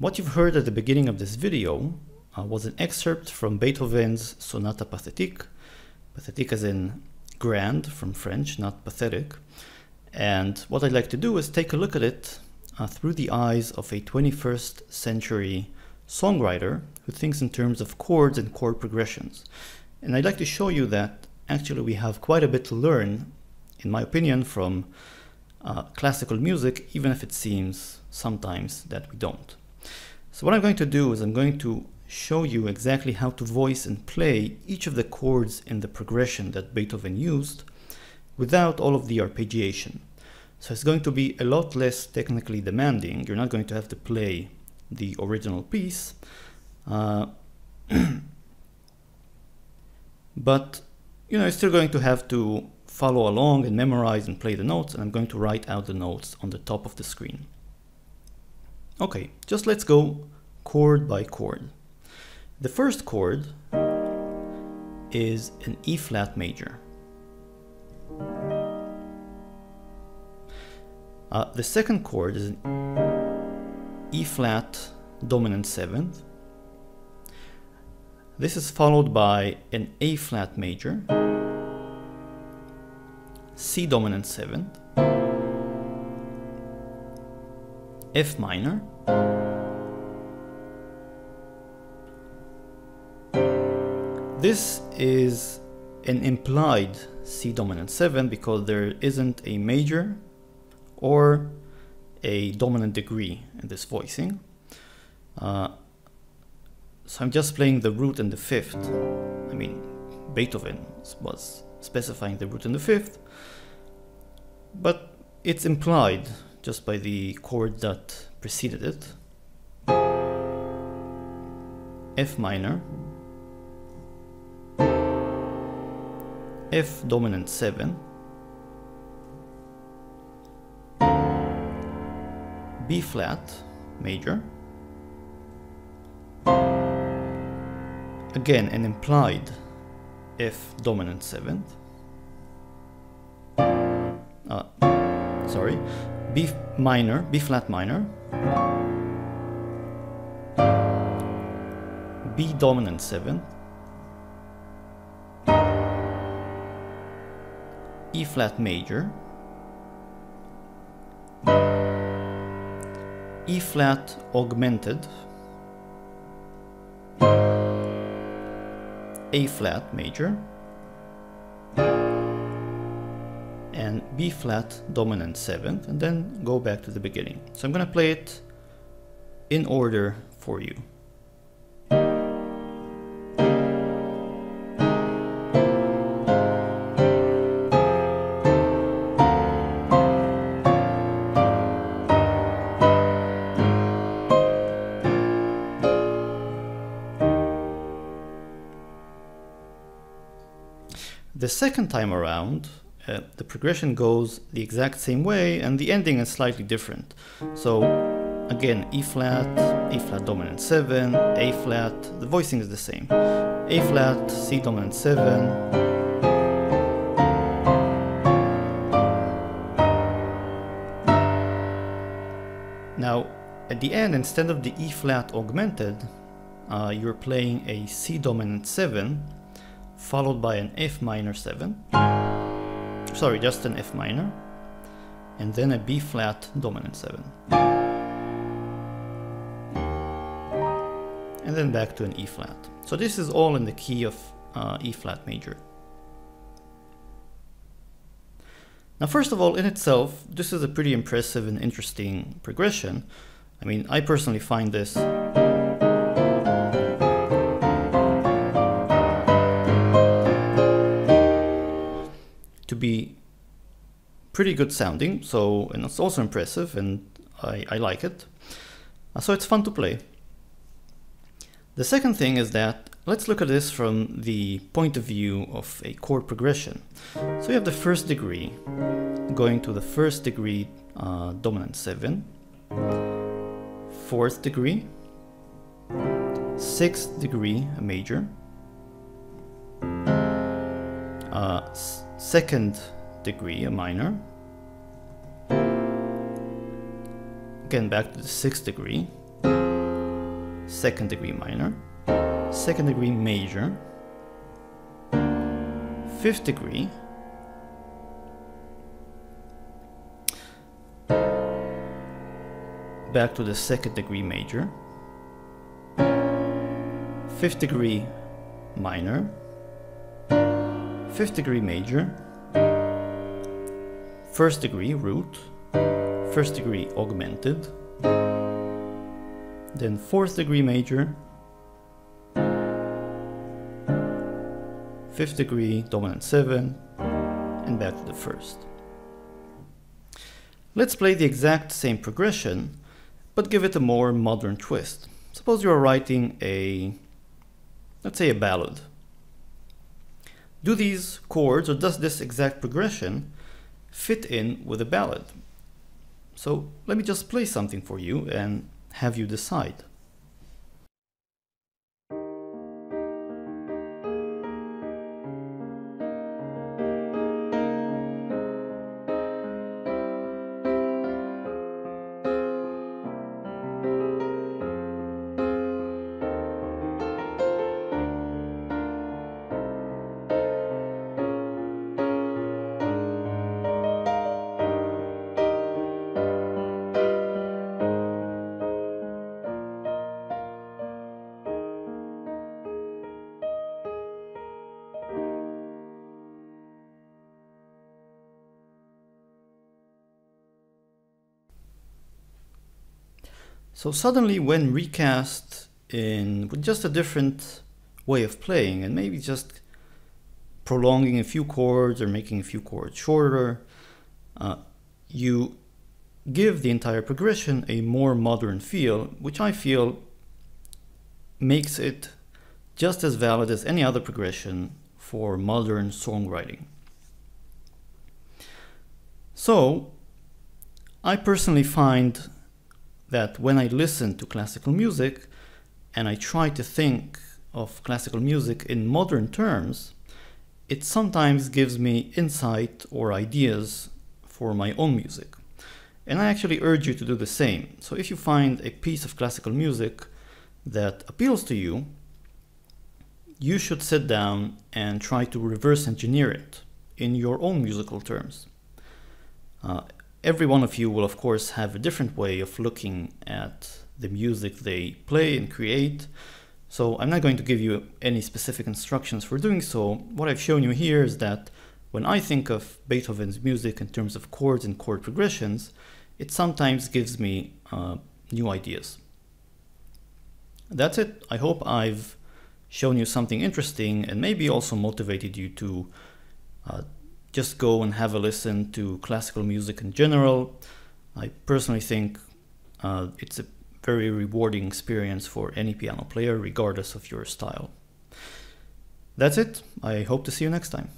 What you've heard at the beginning of this video was an excerpt from Beethoven's Sonata Pathetique. Pathetique as in grand from French, not pathetic. And what I'd like to do is take a look at it through the eyes of a 21st century songwriter who thinks in terms of chords and chord progressions. And I'd like to show you that actually we have quite a bit to learn, in my opinion, from classical music, even if it seems sometimes that we don't. So what I'm going to do is I'm going to show you exactly how to voice and play each of the chords in the progression that Beethoven used without all of the arpeggiation. So it's going to be a lot less technically demanding. You're not going to have to play the original piece, but you're still going to have to follow along and memorize and play the notes, and I'm going to write out the notes on the top of the screen. Okay, just let's go chord by chord. The first chord is an E flat major. The second chord is an E flat dominant seventh. This is followed by an A flat major, C dominant seventh, F minor, this is an implied C dominant 7 because there isn't a major or a dominant degree in this voicing. So I'm just playing the root and the fifth. I mean, Beethoven was specifying the root and the fifth, but it's implied just by the chord that preceded it. F minor, F dominant 7, B flat major, again an implied F dominant 7th, B minor, B flat minor, B dominant 7th, E flat major, E flat augmented, A flat major, and B flat dominant 7th, and then go back to the beginning. So I'm going to play it in order for you. The second time around, the progression goes the exact same way and the ending is slightly different. So again, E flat dominant 7, A flat, the voicing is the same. A flat, C dominant 7, now at the end, instead of the E flat augmented, you're playing a C dominant 7 followed by an F minor 7, sorry, just an F minor, and then a B flat dominant 7, and then back to an E flat. So this is all in the key of E flat major. Now, first of all, in itself, this is a pretty impressive and interesting progression. I mean, I personally find this to be pretty good sounding, so, and it's also impressive, and I like it. So it's fun to play. The second thing is that let's look at this from the point of view of a chord progression. So we have the first degree going to the first degree dominant 7, 4th degree, 6th degree major, 2nd degree a minor, again back to the 6th degree, 2nd degree minor, 2nd degree major, 5th degree, back to the 2nd degree major, 5th degree minor, 5th degree major, 1st degree root, 1st degree augmented, then 4th degree major, 5th degree dominant 7, and back to the 1st. Let's play the exact same progression, but give it a more modern twist. Suppose you are writing let's say a ballad. Do these chords, or does this exact progression fit in with a ballad? So let me just play something for you and have you decide. So suddenly, when recast with just a different way of playing, and maybe just prolonging a few chords or making a few chords shorter, you give the entire progression a more modern feel, which I feel makes it just as valid as any other progression for modern songwriting. So I personally find that when I listen to classical music and I try to think of classical music in modern terms, it sometimes gives me insight or ideas for my own music. And I actually urge you to do the same. So if you find a piece of classical music that appeals to you, you should sit down and try to reverse engineer it in your own musical terms. Every one of you will, of course, have a different way of looking at the music they play and create. So I'm not going to give you any specific instructions for doing so. What I've shown you here is that when I think of Beethoven's music in terms of chords and chord progressions, it sometimes gives me new ideas. That's it. I hope I've shown you something interesting and maybe also motivated you to just go and have a listen to classical music in general. I personally think it's a very rewarding experience for any piano player, regardless of your style. That's it. I hope to see you next time.